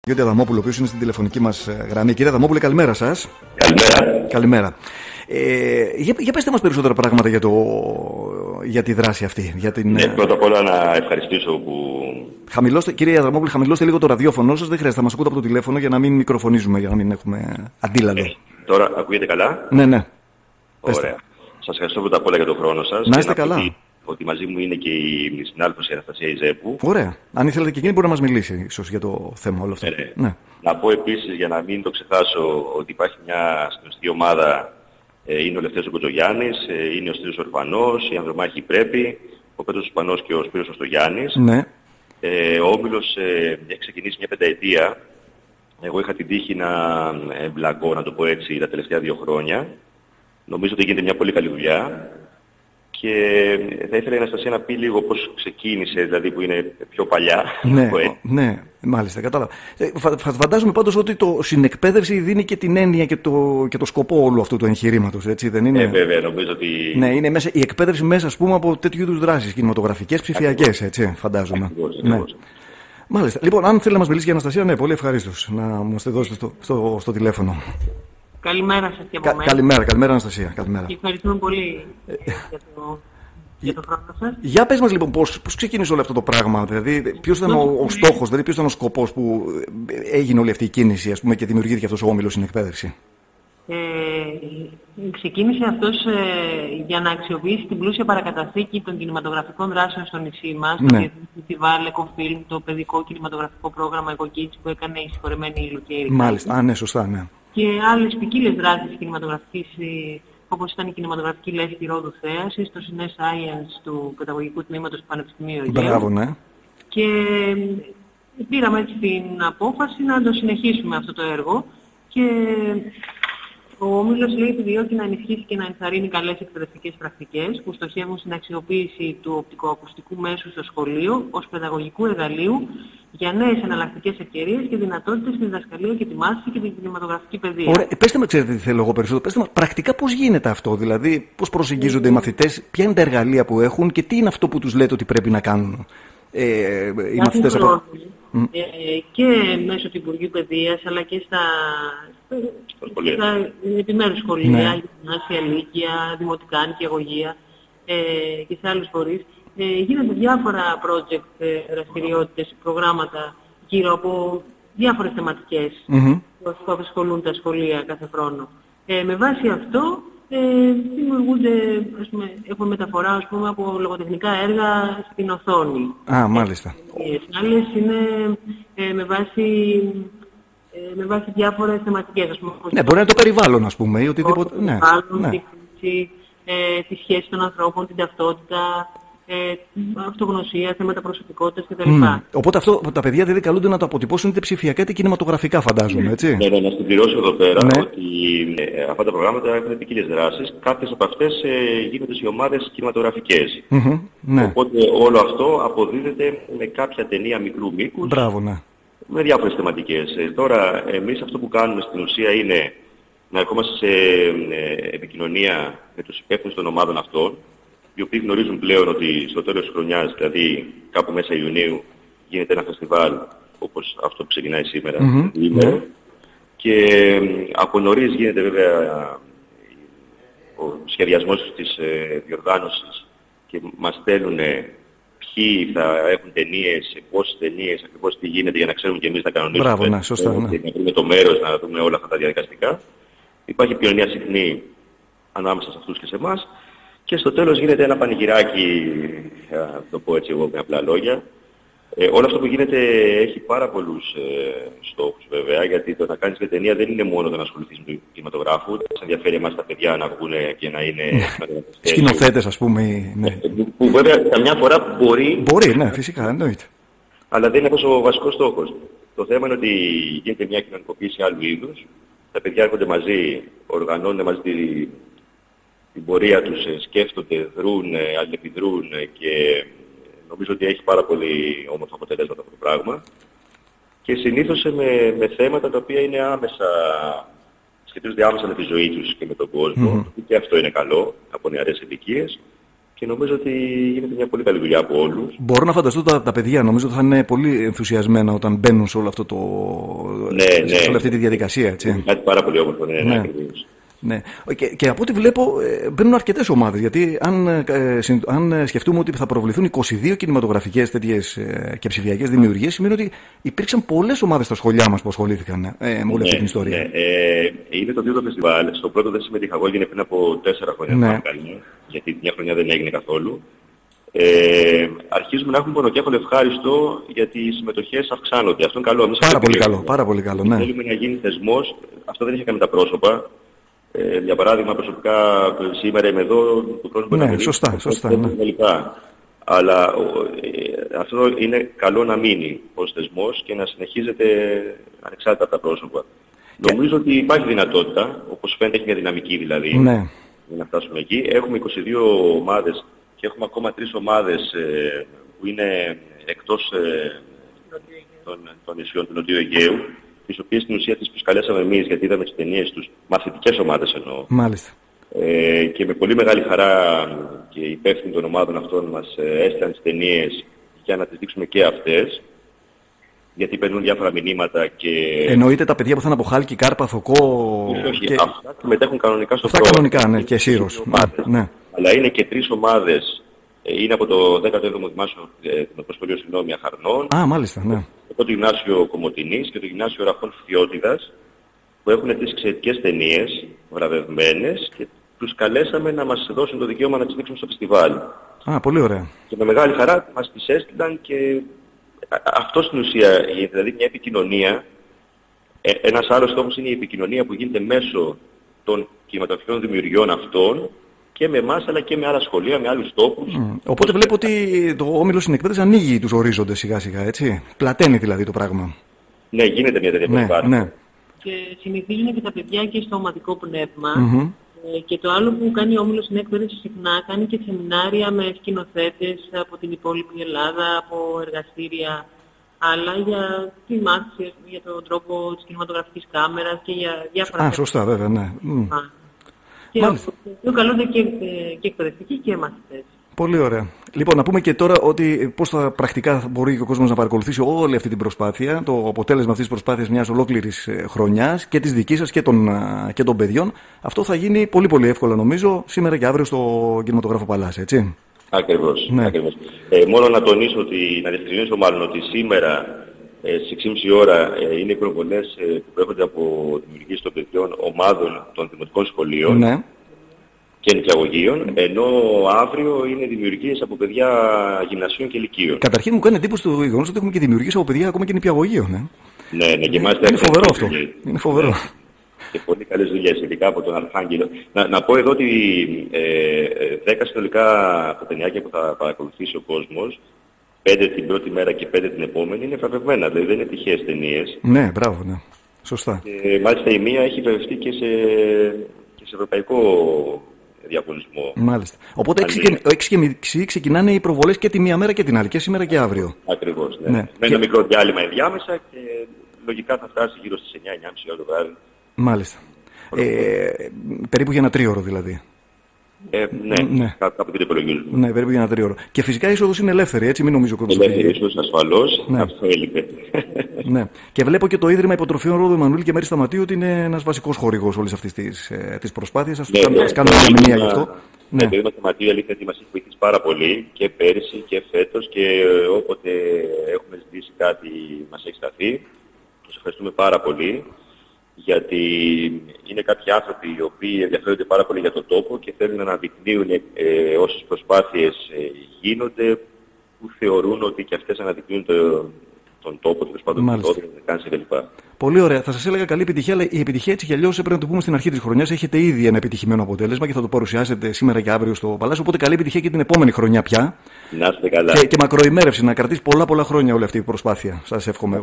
Γιώργη Αδαμόπουλο, ο οποίος είναι στην τηλεφωνική μας γραμμή. Κύριε Αδαμόπουλε, καλημέρα σας. Καλημέρα. Καλημέρα. Για πέστε μας περισσότερα πράγματα για τη δράση αυτή. Πρώτα απ' όλα να ευχαριστήσω που... Κύριε Αδαμόπουλε, χαμηλώστε λίγο το ραδιόφωνο σας. Δεν χρειάζεται, θα μας ακούτε από το τηλέφωνο για να μην μικροφωνίζουμε, για να μην έχουμε αντίλαλο. Τώρα ακούγεται καλά? Ναι. Ωραία. Σας ευχαριστώ πρώτα απ' όλα για τον χρόνο σας. Να είστε καλά. Ότι μαζί μου είναι και η συνάδελφος η Αναστασία Ιζέπου. Ωραία. Αν ήθελατε και εκείνη μπορεί να μας μιλήσει ίσως για το θέμα όλο αυτό. Ναι. Να πω επίσης, για να μην το ξεχάσω, ότι υπάρχει μια συγκλονιστική ομάδα. Είναι ο Λευτέρης ο Κοτζογιάννης, είναι ο Στήριος Ορφανός, η Ανδρομάχη Πρέπη, ο Πέτρος Σπανός και ο Σπύρος Οστογιάννης. Ναι. Ο Όμιλος έχει ξεκινήσει μια πενταετία. Εγώ είχα την τύχη να εμπλακώ, να το πω έτσι, τα τελευταία 2 χρόνια. Νομίζω ότι γίνεται μια πολύ καλή δουλειά. Και θα ήθελα η Αναστασία να πει λίγο πώς ξεκίνησε, δηλαδή που είναι πιο παλιά. Ναι, μάλιστα, κατάλαβα. Φαντάζομαι πάντως ότι το συνεκπαίδευση δίνει και την έννοια και το σκοπό όλου αυτού του εγχειρήματος, έτσι δεν είναι? Βέβαια, νομίζω ότι... Ναι, είναι μέσα, η εκπαίδευση μέσα, ας πούμε, από τέτοιου είδους δράσεις, κινηματογραφικές, ψηφιακές, έτσι, φαντάζομαι. Ακριβώς. Ναι. Μάλιστα. Λοιπόν, αν θέλει να μας μιλήσει για Αναστασία, ναι, πολύ ευχαρίστως να μας τη δώσετε στο τηλέφωνο. Καλημέρα σας και από μένα. Καλημέρα Αναστασία. Καλημέρα. Και ευχαριστούμε πολύ για το χρόνο σας. Για πες μας λοιπόν πώς ξεκίνησε όλο αυτό το πράγμα, δηλαδή ποιος ήταν ο στόχος, δηλαδή ποιος ήταν ο σκοπός που έγινε όλη αυτή η κίνηση, ας πούμε, και δημιουργήθηκε αυτός ο όμιλος στην εκπαίδευση? Ξεκίνησε αυτός για να αξιοποιήσει την πλούσια παρακαταθήκη των κινηματογραφικών δράσεων στο νησί μας, το Διεθνές Φεστιβάλ Εκοφίλμ, το παιδικό κινηματογραφικό πρόγραμμα Εκοκίτσι που έκανε η συγχωρεμένη Λουκέρη. Μάλιστα, ναι, σωστά, ναι. Και άλλες ποικίλες δράσεις κινηματογραφικής, όπως ήταν η κινηματογραφική λέσχη Ρόδου Θέασης, το Cine Science του Παιδαγωγικού Τμήματος του Πανεπιστημίου Αιγαίου. Μπράβο, ναι. Και πήραμε έτσι την απόφαση να το συνεχίσουμε αυτό το έργο και ο Όμιλος λέει επιδιώκει να ενισχύσει και να ενθαρρύνει καλές εκπαιδευτικές πρακτικές που στοχεύουν στην αξιοποίηση του οπτικοακουστικού μέσου στο σχολείο ως παιδαγωγικού εργαλείου για νέες εναλλακτικές ευκαιρίες και δυνατότητες στη διδασκαλία και τη μάθηση και την κινηματογραφική παιδεία. Ωραία. Πέστε με, ξέρετε τι θέλω εγώ περισσότερο. Πέστε με, πρακτικά πώς γίνεται αυτό, δηλαδή πώς προσεγγίζονται οι μαθητές, ποια είναι τα εργαλεία που έχουν και τι είναι αυτό που τους λέτε ότι πρέπει να κάνουν οι μαθητές από... Και μέσω του Υπουργείου Παιδείας αλλά και στα επιμέρους σχολεία, γυμνάσια, λύκεια, δημοτικά, νοικιαγωγεία και σε άλλους φορείς. Γίνονται διάφορα project, δραστηριότητες, προγράμματα γύρω από διάφορες θεματικές που απασχολούν τα σχολεία κάθε χρόνο. Με βάση αυτό δημιουργούνται, ας πούμε, έχουμε μεταφορά ας πούμε, από λογοτεχνικά έργα στην οθόνη. Μάλιστα. Άλλες είναι με βάση διάφορες θεματικές. Ας πούμε, ναι, μπορεί να είναι το περιβάλλον, ας πούμε, ή οτιδήποτε. Το περιβάλλον, τη χρήση, τη σχέση των ανθρώπων, την ταυτότητα, αυτογνωσία, θέματα προσωπικότητας κτλ. Οπότε αυτό τα παιδιά δηλαδή καλούνται να το αποτυπώσουν είτε ψηφιακά είτε κινηματογραφικά, φαντάζομαι, έτσι. Ναι, να συμπληρώσω εδώ πέρα ότι αυτά τα προγράμματα έχουν ποικίλες δράσεις. Κάποιες από αυτές γίνονται σε ομάδες κινηματογραφικές. Οπότε όλο αυτό αποδίδεται με κάποια ταινία μικρού μήκους. Μπράβο, ναι. Με διάφορες θεματικές. Τώρα, εμείς αυτό που κάνουμε στην ουσία είναι να ερχόμαστε σε επικοινωνία με τους υπεύθυνους των ομάδων αυτών, οι οποίοι γνωρίζουν πλέον ότι στο τέλος της χρονιάς, δηλαδή κάπου μέσα Ιουνίου, γίνεται ένα φεστιβάλ όπως αυτό που ξεκινάει σήμερα, και από νωρίς γίνεται βέβαια ο σχεδιασμός της διοργάνωσης και μας στέλνουν ποιοι θα έχουν ταινίες, πόσες ταινίες, ακριβώς τι γίνεται για να ξέρουμε και εμείς να κανονίσουμε. Μπράβο, ναι, σωστά, να βρούμε το μέρος, να δούμε όλα αυτά τα διαδικαστικά. Υπάρχει επικοινωνία συχνή ανάμεσα σε αυτούς και σε εμάς. Και στο τέλος γίνεται ένα πανηγυράκι, θα το πω έτσι εγώ με απλά λόγια. Όλο αυτό που γίνεται έχει πάρα πολλούς στόχους βέβαια, γιατί το να κάνεις μια ταινία δεν είναι μόνο το να ασχοληθείς με τον κινηματογράφο, μας ενδιαφέρει εμάς τα παιδιά να βγουν και να είναι σκηνοθέτες, ας πούμε. Ναι. Που βέβαια καμιά φορά μπορεί, ναι, φυσικά, εννοείται. Αλλά δεν είναι αυτός ο βασικός στόχος. Το θέμα είναι ότι γίνεται μια κοινωνικοποίηση άλλου είδους, τα παιδιά έρχονται μαζί, οργανώνουν μαζί την πορεία τους, σκέφτονται, δρούν, αλληλεπιδρούν και νομίζω ότι έχει πάρα πολύ όμορφα αποτελέσματα αυτό το πράγμα. Και συνήθως με θέματα τα οποία είναι άμεσα, σχετίζονται άμεσα με τη ζωή τους και με τον κόσμο. Και αυτό είναι καλό από νεαρές ηλικίες. και νομίζω ότι γίνεται μια πολύ καλή δουλειά από όλους. Μπορώ να φανταστώ τα παιδιά, νομίζω ότι θα είναι πολύ ενθουσιασμένα όταν μπαίνουν σε όλο αυτό σε όλη αυτή τη διαδικασία. Έτσι. Κάτι πάρα πολύ όμορφο, ναι, ακριβώς. Ναι. Και από ό,τι βλέπω μπαίνουν αρκετές ομάδες, γιατί αν σκεφτούμε ότι θα προβληθούν 22 κινηματογραφικές τέτοιες και ψηφιακές δημιουργίες, σημαίνει ότι υπήρξαν πολλές ομάδες στα σχολιά μας που ασχολήθηκαν με όλη αυτή την ιστορία. Ναι. Είναι το τρίτο φεστιβάλ. Στο πρώτο δεν συμμετείχα εγώ, έγινε πριν από 4 χρόνια. Ναι. Γιατί μια χρονιά δεν έγινε καθόλου. Αρχίζουμε να έχουμε πονοκέφαλο ευχάριστο γιατί οι συμμετοχές αυξάνονται. Αυτό είναι καλό. Πάρα πολύ καλό. Ναι. Θέλουμε να γίνει θεσμός. Αυτό δεν έχει κάνει τα πρόσωπα. Για παράδειγμα, προσωπικά σήμερα είμαι εδώ, το πρόσωπο είναι σωστά. Ναι. Αλλά αυτό είναι καλό να μείνει ως θεσμός και να συνεχίζεται ανεξάρτητα από τα πρόσωπα. Νομίζω ότι υπάρχει δυνατότητα, όπως φαίνεται έχει μια δυναμική δηλαδή, για να φτάσουμε εκεί. Έχουμε 22 ομάδες και έχουμε ακόμα 3 ομάδες που είναι εκτός των νησιών του Νοτιού Αιγαίου, τις οποίες στην ουσία τις προσκαλέσαμε εμείς, γιατί είδαμε τις ταινίες τους, μαθητικές ομάδες εννοώ. Μάλιστα. Και με πολύ μεγάλη χαρά και οι υπεύθυνοι των ομάδων αυτών μας έστειλαν τις ταινίες για να τις δείξουμε και αυτές, γιατί παίρνουν διάφορα μηνύματα και... Εννοείται τα παιδιά που θα είναι από Χάλκη, Κάρπαθο, Όχι, και... αυτά συμμετέχουν κανονικά στο πρόγραμμα. Αυτά κανονικά, ναι, και Σύρος. Ναι. Αλλά είναι και 3 ομάδες. Είναι από το 17ο Δημοτικό Σχολείο Αχαρνών. Μάλιστα, ναι. Το Γυμνάσιο Κομοτηνής και το Γυμνάσιο Ραχών Φθιώτιδας, που έχουν τις εξαιρετικές ταινίες βραβευμένες και τους καλέσαμε να μας δώσουν το δικαίωμα να τις δείξουμε στο φεστιβάλ. Πολύ ωραία. Και με μεγάλη χαρά μας τις έστειλαν και αυτό στην ουσία, δηλαδή μια επικοινωνία. Ένας άλλος στόχος είναι η επικοινωνία που γίνεται μέσω των κινηματογραφικών δημιουργιών αυτών και με εμάς αλλά και με άλλα σχολεία, με άλλους τόπους. Οπότε βλέπω ότι το Όμιλο Συνεκπαίδευση ανοίγει τους ορίζοντες σιγά σιγά, έτσι. Πλαταίνει δηλαδή το πράγμα. Ναι, γίνεται μια τέτοια προσπάθεια. Ναι. Και συνηθίζουν και τα παιδιά και στο ομαδικό πνεύμα. Και το άλλο που κάνει ο Όμιλος Συνεκπαίδευση συχνά, κάνει και σεμινάρια με σκηνοθέτες από την υπόλοιπη Ελλάδα, από εργαστήρια άλλα για τη μάθηση, για τον τρόπο της κινηματογραφικής κάμερας και για διάφορα σωστά βέβαια, ναι. Και καλούνται και εκπαιδευτικοί και μαθητές. Πολύ ωραία. Λοιπόν, να πούμε και τώρα ότι πώς θα πρακτικά μπορεί και ο κόσμος να παρακολουθήσει όλη αυτή την προσπάθεια, το αποτέλεσμα αυτής της προσπάθειας μιας ολόκληρης χρονιάς και της δικής σας και των παιδιών. Αυτό θα γίνει πολύ πολύ εύκολα νομίζω σήμερα και αύριο στο Κινηματογράφο Παλάς, έτσι. Ακριβώς. Μόνο να τονίσω να διευκρινίσω μάλλον ότι σήμερα στις 6.30 ώρα είναι οι προβολές που προέρχονται από δημιουργίες των παιδιών ομάδων των δημοτικών σχολείων. Ναι. Και νηπιαγωγείων, ενώ αύριο είναι δημιουργίες από παιδιά γυμνασίων και λυκείων. Καταρχήν μου κάνει εντύπωση το γεγονός ότι έχουμε και δημιουργίες από παιδιά ακόμα και νηπιαγωγείων. Ναι, και μάλιστα είναι φοβερό αυτό. Είναι φοβερό. Και πολύ καλές δουλειές, ειδικά από τον Αρχάγγελο. Να πω εδώ ότι 10 συνολικά φωτενιάκια που θα παρακολουθήσει ο κόσμος, 5 την πρώτη μέρα και 5 την επόμενη, είναι βραβευμένα, δηλαδή δεν είναι τυχαίες ταινίες. Ναι, μπράβο, ναι. Σωστά. Και μάλιστα η μία έχει βραβευτεί και σε ευρωπαϊκό διαγωνισμό. Μάλιστα. Οπότε 6.30 ξεκινάνε οι προβολές και τη μία μέρα και την άλλη, και σήμερα και αύριο. Ακριβώς, ναι. Με ένα μικρό διάλειμμα ενδιάμεσα και λογικά θα φτάσει γύρω στις 9-9.30 ώρα το βράδυ. Μάλιστα. Περίπου για ένα 3ωρο δηλαδή. Ναι, κάπου την υπολογίζουμε. Ναι, περίπου για ένα 3ωρο. Και φυσικά η είσοδος είναι ελεύθερη, έτσι, μην νομίζω κόσμο. Ελεύθερη είσοδος, ασφαλώς. Αυτό έλειπε. Ναι. Και βλέπω και το Ίδρυμα Υποτροφίων Ρόδου Εμμανουήλ και Μέρης Σταματίου ότι είναι ένας βασικός χορηγός όλης αυτής της προσπάθειας. Ας κάνουμε μια μηνύα γι' αυτό. Ναι, το Ίδρυμα Σταματίου αλήθεια μας έχει βοηθήσει πάρα πολύ και πέρυσι και φέτος και όποτε έχουμε ζητήσει κάτι μας έχει σταθεί. Τους ευχαριστούμε πάρα πολύ. Γιατί είναι κάποιοι άνθρωποι οι οποίοι ενδιαφέρονται πάρα πολύ για τον τόπο και θέλουν να αναδεικνύουν όσες προσπάθειες γίνονται που θεωρούν ότι και αυτές αναδεικνύουν τον τόπο, τέλος πάντων, τον τόπο, την κλπ. Πολύ ωραία. Θα σας έλεγα καλή επιτυχία, αλλά η επιτυχία έτσι κι αλλιώς έπρεπε να το πούμε στην αρχή της χρονιάς. Έχετε ήδη ένα επιτυχημένο αποτέλεσμα και θα το παρουσιάσετε σήμερα και αύριο στο Παλάσιο. Οπότε καλή επιτυχία και την επόμενη χρονιά πια. Να είστε καλά. Και μακροημέρευση, να κρατήσει πολλά χρόνια όλη αυτή η προσπάθεια. Σας εύχομαι.